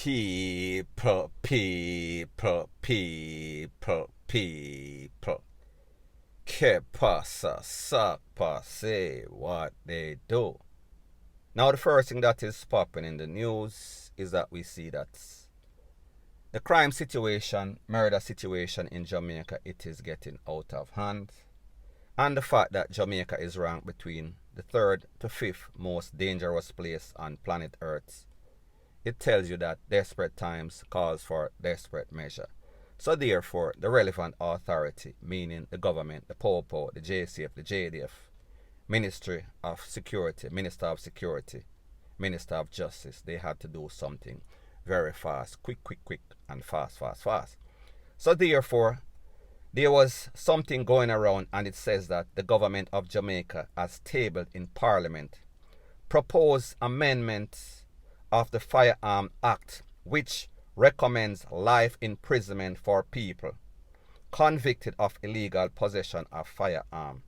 People. Que pasa, sapa, say what they do. Now the first thing that is popping in the news is that we see that the crime situation, murder situation in Jamaica, it is getting out of hand. And the fact that Jamaica is ranked between the 3rd to 5th most dangerous place on planet Earth, it tells you that desperate times calls for desperate measure. So therefore, the relevant authority, meaning the government, the POPO, the JCF, the JDF, Ministry of Security, Minister of Security, Minister of Justice, they had to do something very fast, quick, and fast. So therefore, there was something going around, and it says that the government of Jamaica has tabled in Parliament proposed amendments of the Firearm Act, which recommends life imprisonment for people convicted of illegal possession of firearm.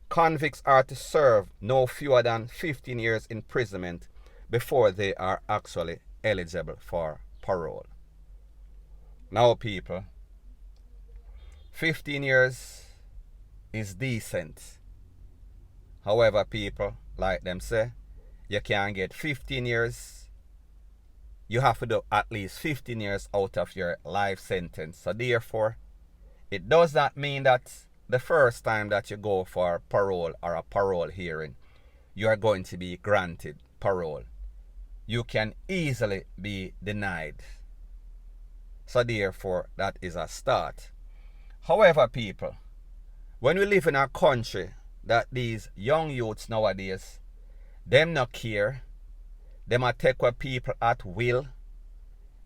Convicts are to serve no fewer than 15 years imprisonment before they are actually eligible for parole. Now people, 15 years is decent. However people, like them say, you can't get 15 years. You have to do at least 15 years out of your life sentence. So therefore, it does not mean that the first time that you go for parole or a parole hearing, you are going to be granted parole. You can easily be denied. So therefore, that is a start. However, people, when we live in a country that these young youths nowadays, them not care, them a take with people at will,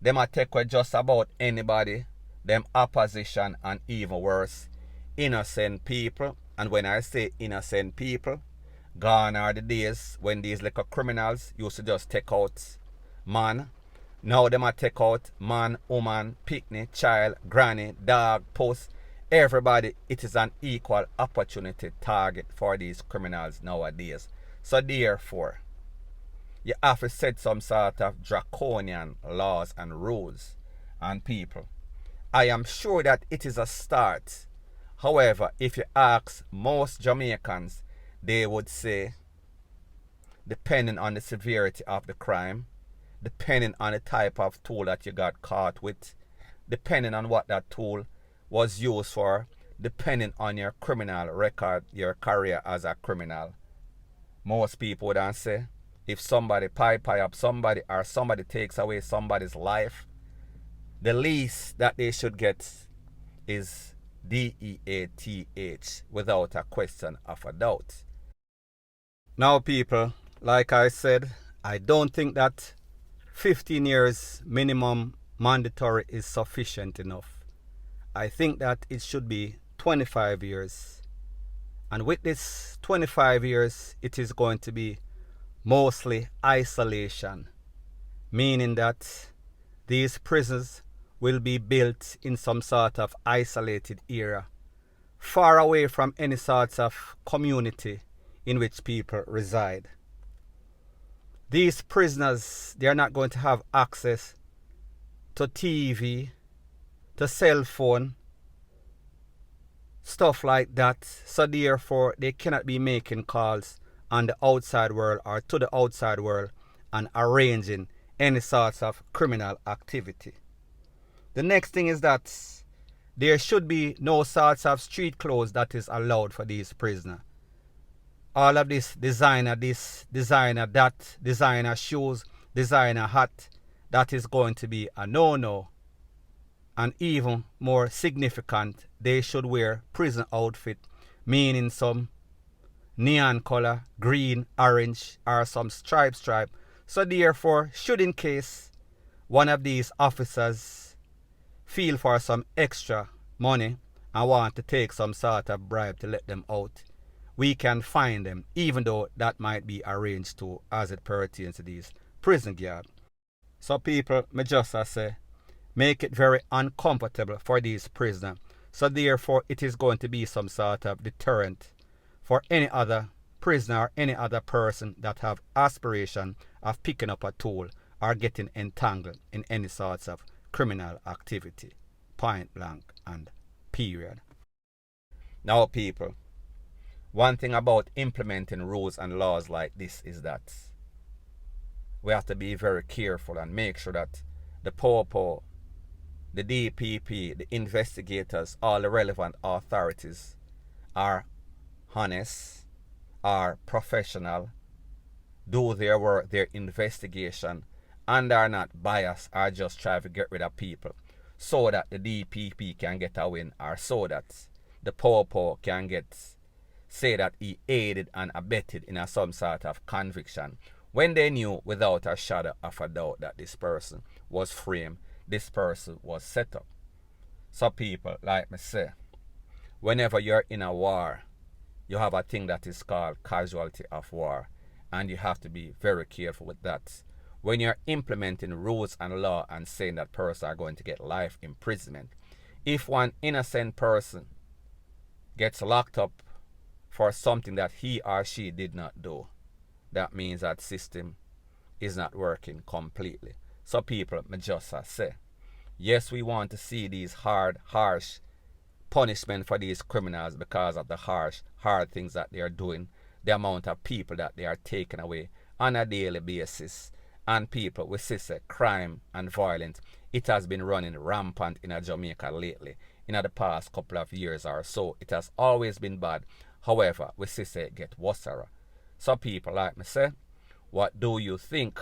them a take with just about anybody, them opposition and even worse, innocent people. And when I say innocent people, gone are the days when these little criminals used to just take out man. Now them a take out man, woman, picnic, child, granny, dog, post, everybody. It is an equal opportunity target for these criminals nowadays. So therefore, you have to set some sort of draconian laws and rules on people. I am sure that it is a start. However, if you ask most Jamaicans, they would say, depending on the severity of the crime, depending on the type of tool that you got caught with, depending on what that tool was used for, depending on your criminal record, your career as a criminal, most people would say, if somebody pie up somebody or somebody takes away somebody's life, the least that they should get is DEATH without a question of a doubt. Now people, like I said, I don't think that 15 years minimum mandatory is sufficient enough. I think that it should be 25 years. And with this 25 years, it is going to be mostly isolation, meaning that these prisons will be built in some sort of isolated area, far away from any sort of community in which people reside. These prisoners, they are not going to have access to TV, to cell phone, stuff like that. So therefore, they cannot be making calls on the outside world or to the outside world and arranging any sorts of criminal activity. The next thing is that there should be no sorts of street clothes that is allowed for these prisoners. All of this, designer that, designer shoes, designer hat, that is going to be a no-no. And even more significant, they should wear prison outfit, meaning some neon color, green, orange, or some stripe. So therefore, should in case one of these officers feel for some extra money and want to take some sort of bribe to let them out, we can fine them, even though that might be arranged to as it pertains to these prison guards. So people, me just say, make it very uncomfortable for these prisoners. So therefore, it is going to be some sort of deterrent for any other prisoner or any other person that have aspiration of picking up a tool or getting entangled in any sorts of criminal activity. Point blank and period. Now people, one thing about implementing rules and laws like this is that we have to be very careful and make sure that the POPO, the DPP, the investigators, all the relevant authorities are honest, are professional, do their work, their investigation, and are not biased or just try to get rid of people so that the DPP can get a win, or so that the POPO can say that he aided and abetted in some sort of conviction, when they knew without a shadow of a doubt that this person was framed, this person was set up. So people, like me say, whenever you're in a war, you have a thing that is called casualty of war, and you have to be very careful with that. When you're implementing rules and law and saying that person are going to get life imprisonment, if one innocent person gets locked up for something that he or she did not do, that means that system is not working completely. So people, me just say, yes, we want to see these harsh punishment for these criminals because of the hard things that they are doing, the amount of people that they are taking away on a daily basis. And people, we see crime and violence, it has been running rampant in Jamaica lately. In the past couple of years or so, it has always been bad. However, we see it get worse. So people, like me say, what do you think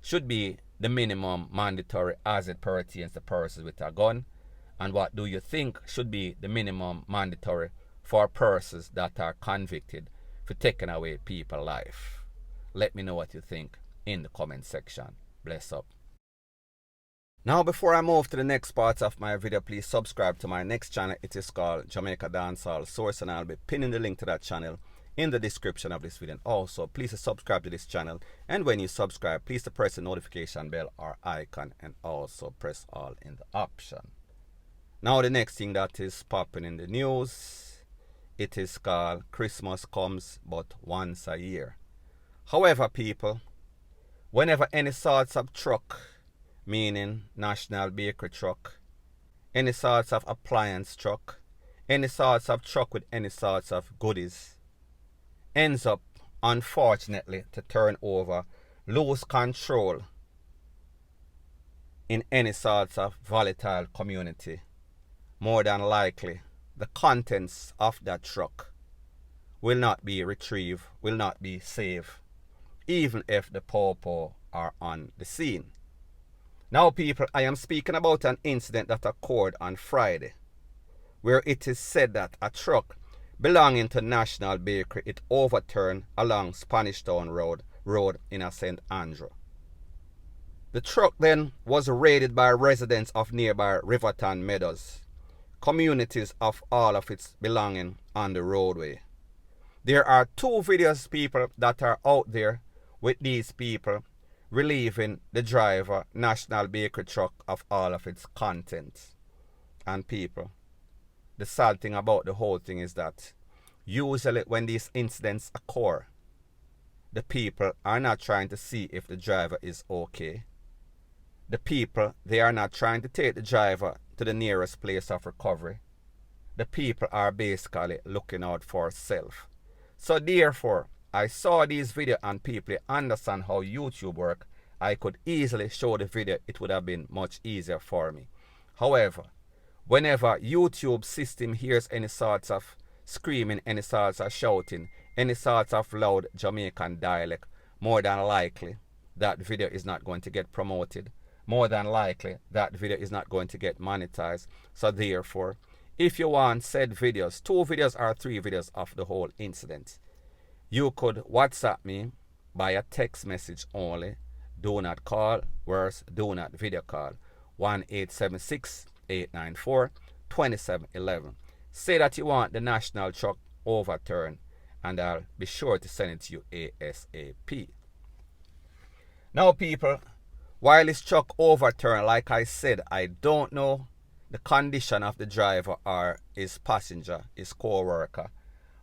should be the minimum mandatory as it pertains to persons with a gun? And what do you think should be the minimum mandatory for persons that are convicted for taking away people's life? Let me know what you think in the comment section. Bless up. Now before I move to the next part of my video, please subscribe to my next channel. It is called Jamaica Dancehall Source, and I'll be pinning the link to that channel in the description of this video. And also, please subscribe to this channel, and when you subscribe, please press the notification bell or icon, and also press all in the option. Now the next thing that is popping in the news, it is called Christmas comes but once a year. However people, whenever any sorts of truck, meaning national bakery truck, any sorts of appliance truck, any sorts of truck with any sorts of goodies, ends up, unfortunately, to turn over, lose control in any sorts of volatile community, more than likely the contents of that truck will not be retrieved, will not be saved, even if the POPO are on the scene. Now people, I am speaking about an incident that occurred on Friday, where it is said that a truck belonging to National Bakery, it overturned along Spanish Town Road in St. Andrew. The truck then was raided by residents of nearby Riverton Meadows, communities of all of its belonging on the roadway. There are 2 videos, people, that are out there with these people relieving the driver, National Bakery truck, of all of its contents. And people, the sad thing about the whole thing is that usually when these incidents occur, the people are not trying to see if the driver is okay. The people, they are not trying to take the driver to the nearest place of recovery. The people are basically looking out for self. So therefore, I saw this video and people understand how YouTube works. I could easily show the video. It would have been much easier for me. However, whenever YouTube system hears any sorts of screaming, any sorts of shouting, any sorts of loud Jamaican dialect, more than likely that video is not going to get promoted. More than likely that video is not going to get monetized. So therefore, if you want said videos, 2 videos or 3 videos of the whole incident, you could WhatsApp me by a text message only. Do not call, worse, do not video call. 1-876-894-2711. Say that you want the national truck overturned, and I'll be sure to send it to you ASAP. Now people, while this truck overturned, like I said, I don't know the condition of the driver or his passenger, his co-worker.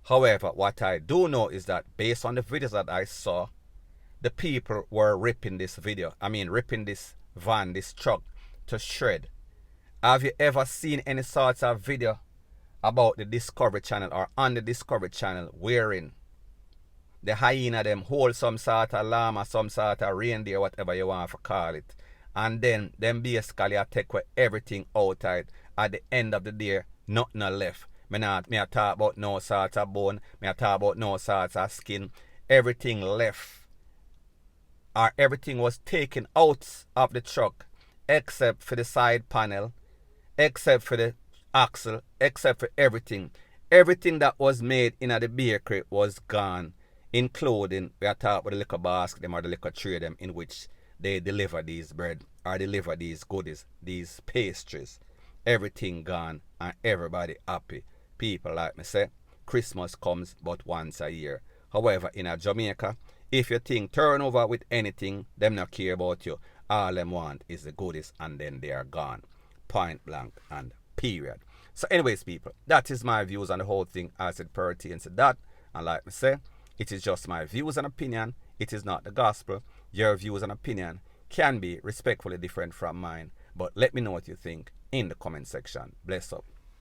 However, what I do know is that based on the videos that I saw, the people were ripping this ripping this van, this truck to shred. Have you ever seen any sorts of video about the Discovery Channel or on the Discovery Channel wearing the hyena them hold some sort of llama, some sort of reindeer, whatever you want to call it, and then them basically take away everything outside. At the end of the day, nothing left. Me talk about no sort of bone, me talk about no sort of skin. Everything left, or everything was taken out of the truck, except for the side panel, except for the axle, except for everything. Everything that was made in the bakery was gone, including, we are talking about the liquor basket them or the liquor tray them in which they deliver these bread or deliver these goodies, these pastries. Everything gone and everybody happy. People like me say, Christmas comes but once a year. However, in a Jamaica, if you think turnover with anything, them not care about you. All them want is the goodies and then they are gone. Point blank and period. So anyways, people, that is my views on the whole thing as it pertains to that. And like me say, it is just my views and opinion. It is not the gospel. Your views and opinion can be respectfully different from mine. But let me know what you think in the comment section. Bless up.